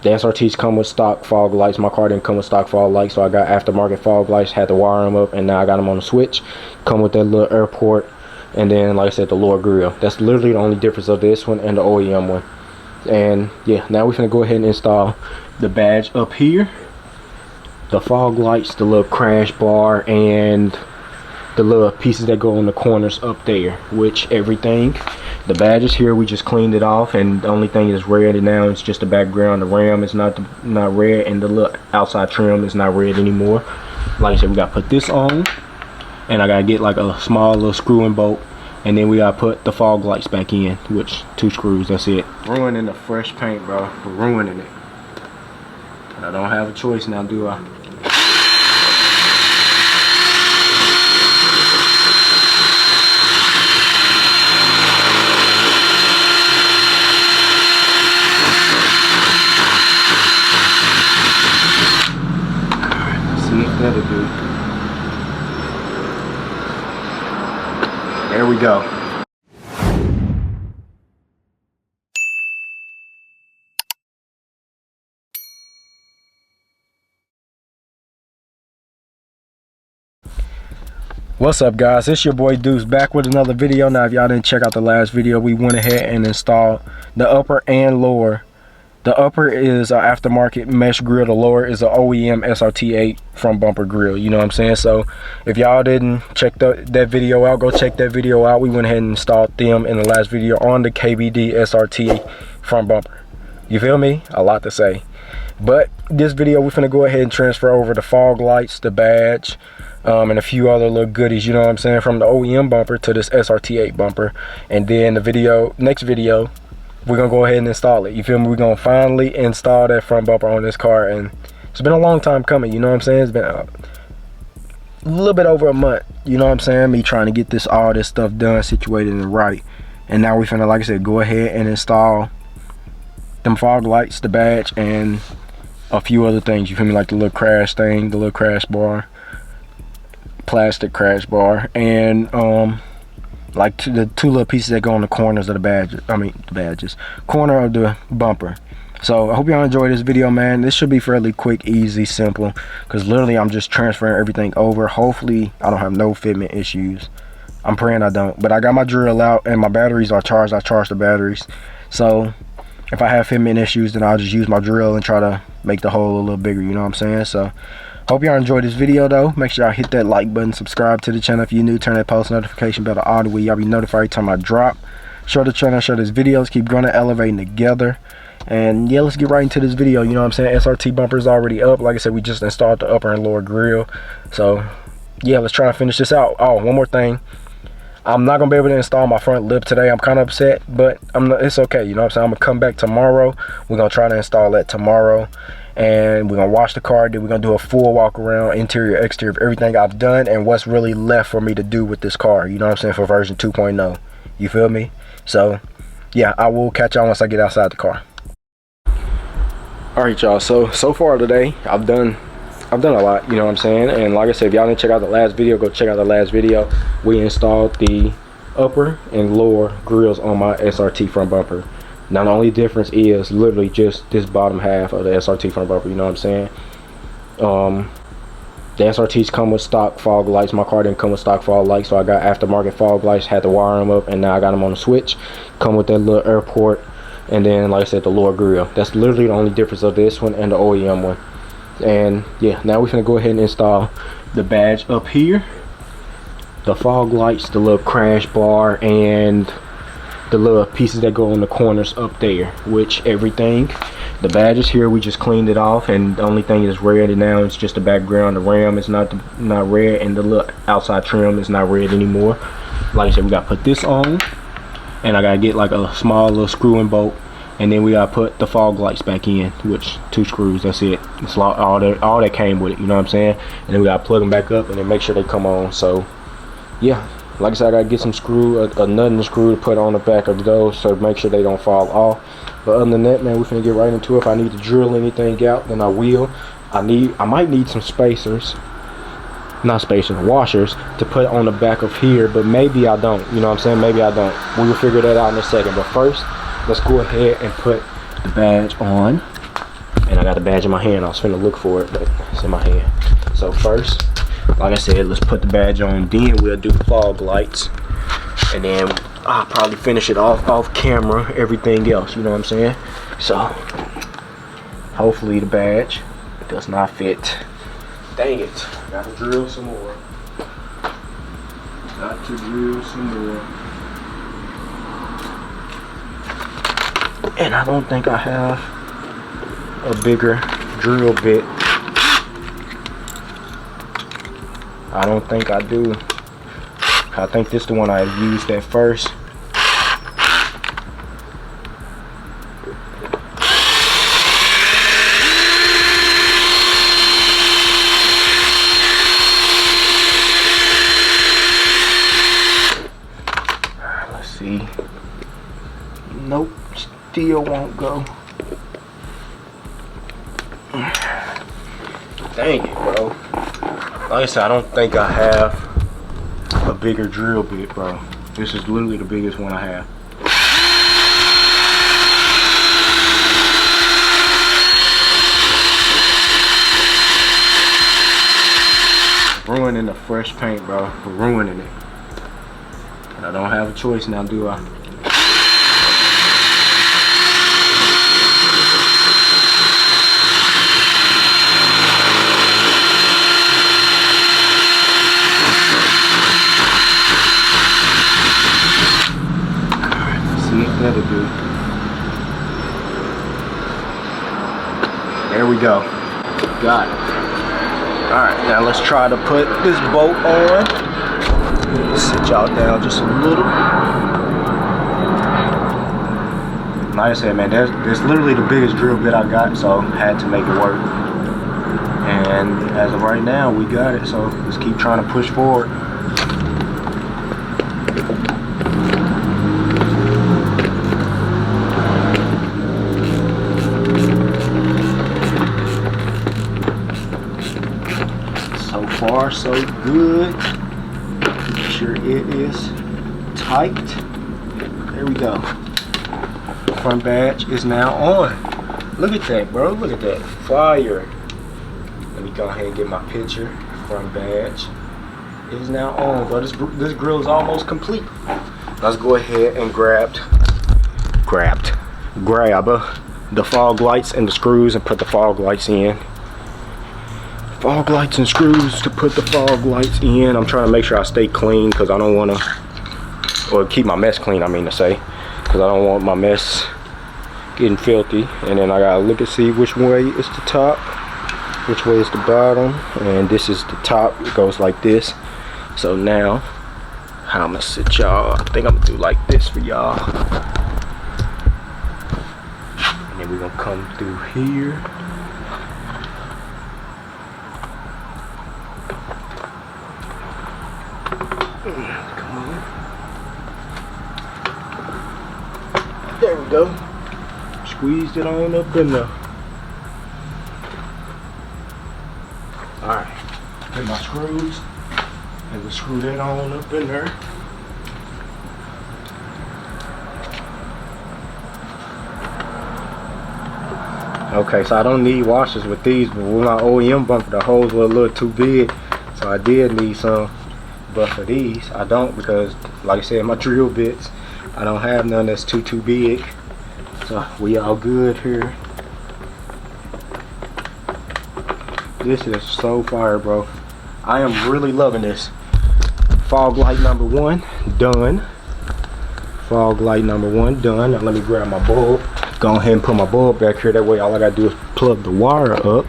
The SRTs come with stock fog lights. My car didn't come with stock fog lights, so I got aftermarket fog lights, had to wire them up, and now I got them on the switch. Come with that little airport, and then, like I said, the lower grill. That's literally the only difference of this one and the OEM one. And yeah, now we're gonna go ahead and install the badge up here, the fog lights, the little crash bar, and the little pieces that go on the corners up there. Which everything, the badge is here. We just cleaned it off, and the only thing that's red now is just the background. The ram is not red, and the little outside trim is not red anymore. Like I said, we gotta put this on, and I gotta get like a small little screw and bolt, and then we gotta put the fog lights back in, which 2 screws. That's it. Ruining the fresh paint, bro. We're ruining it. But I don't have a choice now, do I? That'll do. There we go. What's up, guys? It's your boy Deuce back with another video. Now, if y'all didn't check out the last video, we went ahead and installed the upper and lower. The upper is an aftermarket mesh grill. The lower is an OEM SRT 8 front bumper grill. You know what I'm saying? So if y'all didn't check that video out, go check that video out. We went ahead and installed them in the last video on the KBD SRT front bumper. You feel me? A lot to say. But this video, we're finna go ahead and transfer over the fog lights, the badge, and a few other little goodies, you know what I'm saying, from the OEM bumper to this SRT 8 bumper. And then the next video, we're gonna go ahead and install it. You feel me? We're gonna finally install that front bumper on this car, and it's been a long time coming, you know what I'm saying? It's been a little bit over a month, you know what I'm saying, me trying to get all this stuff done, situated and right. And now we finna, like I said, go ahead and install them fog lights, the badge, and a few other things, you feel me, like the little crash thing, the little crash bar, plastic crash bar, and like the 2 little pieces that go on the corners of the badges, corner of the bumper. So I hope y'all enjoy this video, man. This should be fairly quick, easy, simple, because literally I'm just transferring everything over. Hopefully I don't have no fitment issues. I'm praying I don't, but I got my drill out and my batteries are charged. I charged the batteries, so if I have fitment issues, then I'll just use my drill and try to make the hole a little bigger, you know what I'm saying? So hope y'all enjoyed this video though. Make sure y'all hit that like button, subscribe to the channel if you're new, turn that post notification bell on where y'all be notified every time I drop. Share the channel, share this videos, keep growing and elevating together. And yeah, let's get right into this video, you know what I'm saying? SRT bumper is already up. Like I said, we just installed the upper and lower grill. So yeah, let's try and finish this out. Oh, one more thing. I'm not gonna be able to install my front lip today. I'm kind of upset, but it's okay, you know what I'm saying? I'm gonna come back tomorrow. We're gonna try to install that tomorrow, and we're gonna wash the car. Then we're gonna do a full walk around, interior, exterior, of everything I've done and what's really left for me to do with this car, you know what I'm saying, for version 2.0. You feel me? So yeah, I will catch y'all once I get outside the car. All right, y'all, so far today I've done a lot, you know what I'm saying? And like I said, if y'all didn't check out the last video, go check out the last video. We installed the upper and lower grills on my SRT front bumper. Now the only difference is literally just this bottom half of the SRT front bumper, you know what I'm saying? The SRTs come with stock fog lights. My car didn't come with stock fog lights, so I got aftermarket fog lights, had to wire them up, and now I got them on the switch. Come with that little airport, and then, like I said, the lower grill. That's literally the only difference of this one and the OEM one. And yeah, now we're gonna go ahead and install the badge up here, the fog lights, the little crash bar, and the little pieces that go on the corners up there. Which everything, the badge is here. We just cleaned it off, and the only thing that's red now is just the background. The ram is not red, and the little outside trim is not red anymore. Like I said, we gotta put this on, and I gotta get like a small little screw and bolt, and then we gotta put the fog lights back in, which 2 screws. That's it. It's all that came with it, you know what I'm saying? And then we gotta plug them back up and then make sure they come on. So yeah, like I said, I gotta get some screw, a nut and a screw to put on the back of those, so make sure they don't fall off. But other than that, man, we're finna get right into it. If I need to drill anything out, then I will. I might need some spacers, washers to put on the back of here, but maybe I don't, you know what I'm saying? Maybe I don't. We will figure that out in a second. But first, let's go ahead and put the badge on. And I got the badge in my hand. I was finna look for it, but it's in my hand. So first, like I said, let's put the badge on. Then we'll do fog lights. And then I'll probably finish it off camera, everything else, you know what I'm saying? So, hopefully the badge does not fit. Dang it, gotta drill some more. Got to drill some more. And I don't think I have a bigger drill bit. I don't think I do. I think this is the one I used at first. Let's see. Nope, still won't go. Dang it, bro. Like I said, I don't think I have a bigger drill bit, bro. This is literally the biggest one I have. Ruining the fresh paint, bro. Ruining it. And I don't have a choice now, do I? That'll do. There we go. Got it. Alright, now let's try to put this bolt on. Sit y'all down just a little. Like I said, man, that's literally the biggest drill bit I got, so had to make it work. And as of right now, we got it, so let's keep trying to push forward. Far so good. Make sure it is tight. There we go. Front badge is now on. Look at that, bro. Look at that. Fire. Let me go ahead and get my picture. Front badge is now on, bro. This grill is almost complete. Let's go ahead and grab the fog lights and the screws and put the fog lights in. Fog lights and screws to put the fog lights in. I'm trying to make sure I stay clean because I don't want to, or keep my mess clean, I mean to say, because I don't want my mess getting filthy. And then I gotta look and see which way is the top, which way is the bottom, and this is the top. It goes like this. So now, how I'm gonna sit y'all, I think I'm gonna do like this for y'all. And then we're gonna come through here. There we go. Squeezed it on up in there. Alright. Get my screws. And we'll screw that on up in there. Okay, so I don't need washers with these, but with my OEM bumper, the holes were a little too big. So I did need some. But for these, I don't, because like I said, my drill bits, I don't have none that's too big. So we all good here. This is so fire, bro. I am really loving this. Fog light number 1 done. Fog light number 1 done. Now let me grab my bulb. Go ahead and put my bulb back here. That way all I gotta do is plug the wire up.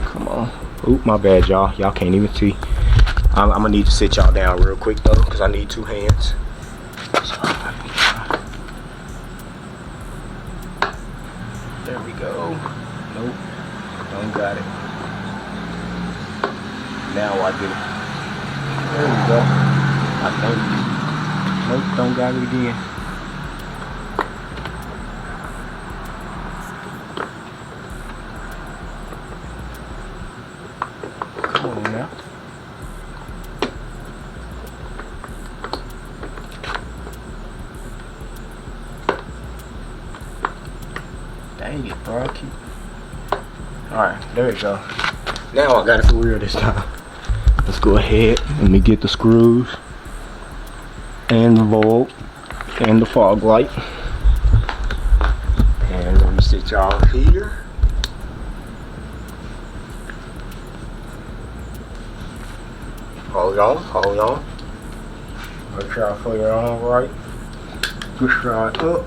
Come on. Oop, my bad, y'all. Y'all can't even see. I'm gonna need to sit y'all down real quick though, because I need 2 hands. So, there we go. Nope, don't got it. Now I do. There we go. I think. Nope, don't got it again. Come on now. Dang it, bro. Alright, there you go. Now I got it for real this time. Let's go ahead. Let me get the screws and the bulb and the fog light. And let me sit y'all here. Hold on, hold on. Make sure I put it on right. Push right up.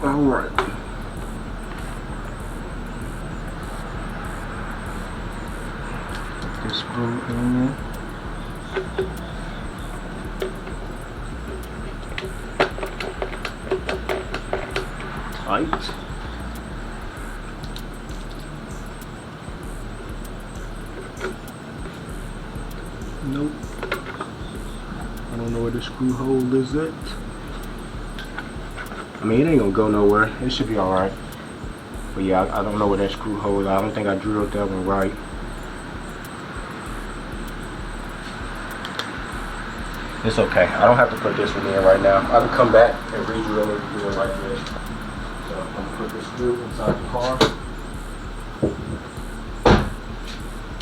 Alright. Put this screw in. Tight. Nope. I don't know where the screw hole is at. I mean, it ain't gonna go nowhere. It should be alright. But yeah, I don't know where that screw hole is. I don't think I drilled that one right. It's okay. I don't have to put this one in right now. I can come back and re-drill it and do it like this. So I'm gonna put this screw inside the car.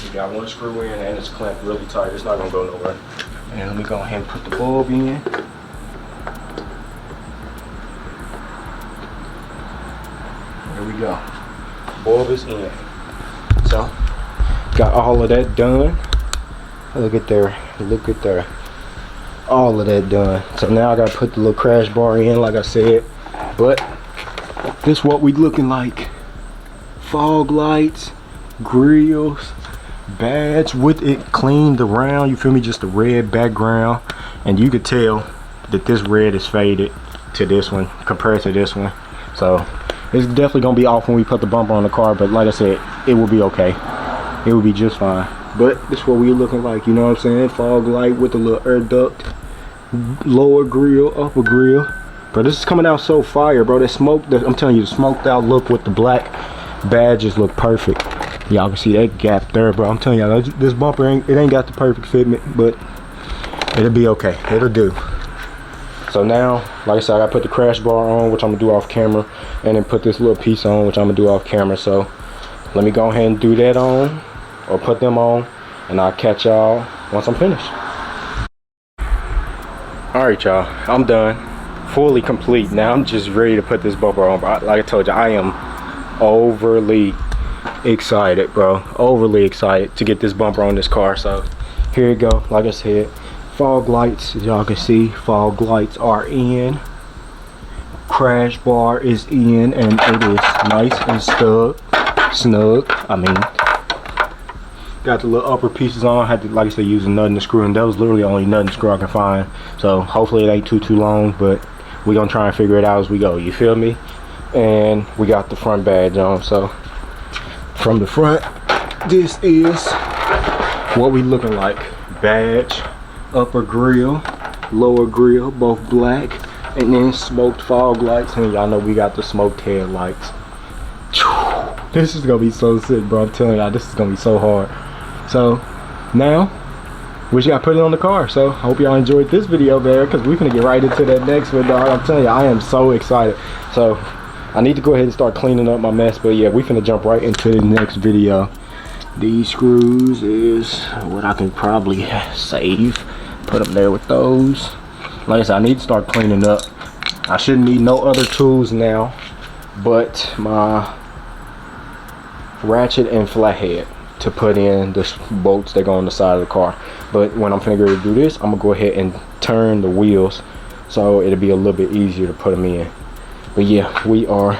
We got one screw in and it's clamped really tight. It's not gonna go nowhere. And let me go ahead and put the bulb in. There we go. Bulb is in. So, got all of that done. Look at there. Look at there. All of that done. So now I gotta put the little crash bar in, like I said. But this is what we looking like. Fog lights, grills, badge with it cleaned around, you feel me, just a red background, and you could tell that this red is faded to this one compared to this one, so it's definitely gonna be off when we put the bumper on the car, but like I said, it will be okay. It will be just fine. But this is what we looking like, you know what I'm saying? Fog light with a little air duct, lower grill, upper grill. Bro, this is coming out so fire, bro. That smoke, I'm telling you, the smoked out look with the black badges look perfect. Y'all can see that gap there, bro. I'm telling y'all, this bumper ain't got the perfect fitment, but it'll be okay. It'll do. So now, like I said, I gotta put the crash bar on, which I'm gonna do off camera, and then put this little piece on, which I'm gonna do off camera. So let me go ahead and do that on, or put them on, and I'll catch y'all once I'm finished. All right, y'all, I'm done, fully complete. Now I'm just ready to put this bumper on. But like I told you, I am overly excited, bro. Overly excited to get this bumper on this car. So here you go. Like I said, fog lights, as y'all can see, fog lights are in. Crash bar is in, and it is nice and snug. I mean, got the little upper pieces on. I had to, like I said, use a nut and a screw, and that was literally the only nut and screw I can find. So hopefully it ain't too long, but we're gonna try and figure it out as we go, you feel me? And we got the front badge on. So from the front, this is what we looking like. Badge, upper grill, lower grill, both black, and then smoked fog lights, and y'all know we got the smoked headlights. This is gonna be so sick, bro. I'm telling y'all, this is gonna be so hard. So now we just gotta put it on the car. So hope y'all enjoyed this video there, because we're gonna get right into that next one, dog. I'm telling you, I am so excited. So I need to go ahead and start cleaning up my mess, but yeah, we finna jump right into the next video. These screws is what I can probably save, put them there with those. Like I said, I need to start cleaning up. I shouldn't need no other tools now but my ratchet and flathead to put in the bolts that go on the side of the car. But when I'm finna go to do this, I'm gonna go ahead and turn the wheels so it'll be a little bit easier to put them in. But yeah, we are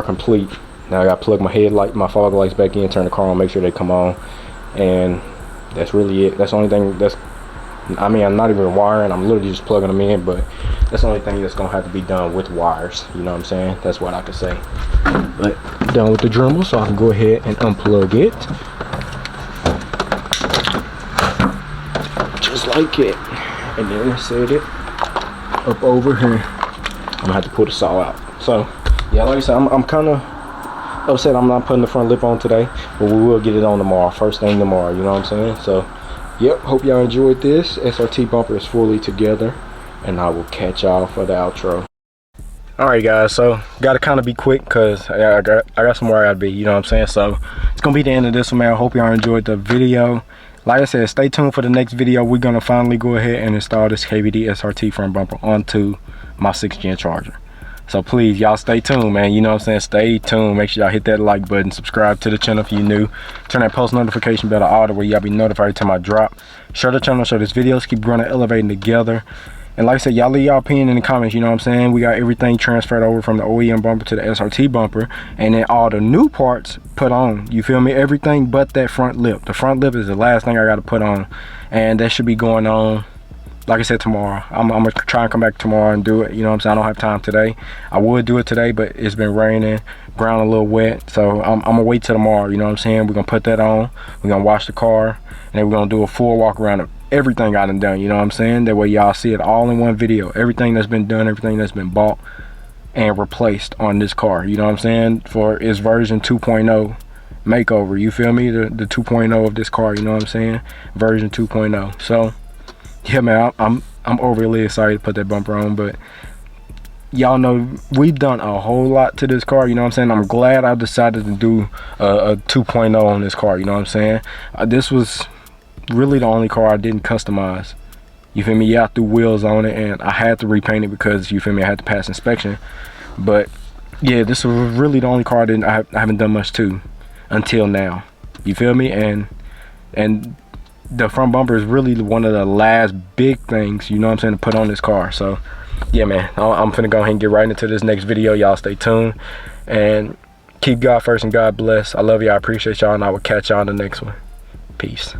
complete. Now I gotta plug my headlight, my fog lights back in, turn the car on, make sure they come on, and that's really it. That's the only thing that's, I mean, I'm not even wiring, I'm literally just plugging them in, but that's the only thing that's gonna have to be done with wires, you know what I'm saying? That's what I could say. But done with the Dremel, so I can go ahead and unplug it. Just like it. And then set it up over here. I'm gonna have to pull the saw out. So yeah, like I said, I'm kind of upset I'm not putting the front lip on today, but we will get it on tomorrow, first thing tomorrow, you know what I'm saying? So yep, hope y'all enjoyed this. SRT bumper is fully together. and I will catch y'all for the outro. Alright guys, so gotta kind of be quick because I got somewhere I gotta be, you know what I'm saying? So it's gonna be the end of this one, man. I hope y'all enjoyed the video. Like I said, stay tuned for the next video. We're gonna finally go ahead and install this KBD SRT front bumper onto my 6th gen Charger. So please, y'all stay tuned, man. You know what I'm saying? Stay tuned. Make sure y'all hit that like button. Subscribe to the channel if you're new. Turn that post notification bell on where y'all be notified every time I drop. Share the channel, share this videos. Keep growing and elevating together. And like I said, y'all leave y'all opinion in the comments, you know what I'm saying? We got everything transferred over from the OEM bumper to the SRT bumper. And then all the new parts put on, you feel me? Everything but that front lip. The front lip is the last thing I got to put on. And that should be going on, like I said, tomorrow. I'm going to try and come back tomorrow and do it. You know what I'm saying? I don't have time today. I would do it today, but it's been raining, ground a little wet. So I'm going to wait till tomorrow, you know what I'm saying? We're going to put that on. We're going to wash the car. And then we're going to do a full walk around of everything I done, you know what I'm saying? That way y'all see it all in one video. Everything that's been done, everything that's been bought and replaced on this car, you know what I'm saying? For its version 2.0 makeover, you feel me? The 2.0 of this car, you know what I'm saying? Version 2.0. So yeah, man, I'm overly excited to put that bumper on, but y'all know we've done a whole lot to this car, you know what I'm saying? I'm glad I decided to do a 2.0 on this car, you know what I'm saying? This was really the only car I didn't customize, you feel me? Yeah, I threw wheels on it and I had to repaint it because, you feel me, I had to pass inspection. But yeah, this was really the only car I haven't done much to until now, you feel me? And the front bumper is really one of the last big things, you know what I'm saying, to put on this car. So yeah, man, I'm finna go ahead and get right into this next video. Y'all stay tuned and keep God first and God bless. I love y'all, I appreciate y'all, and I will catch y'all in the next one. Peace.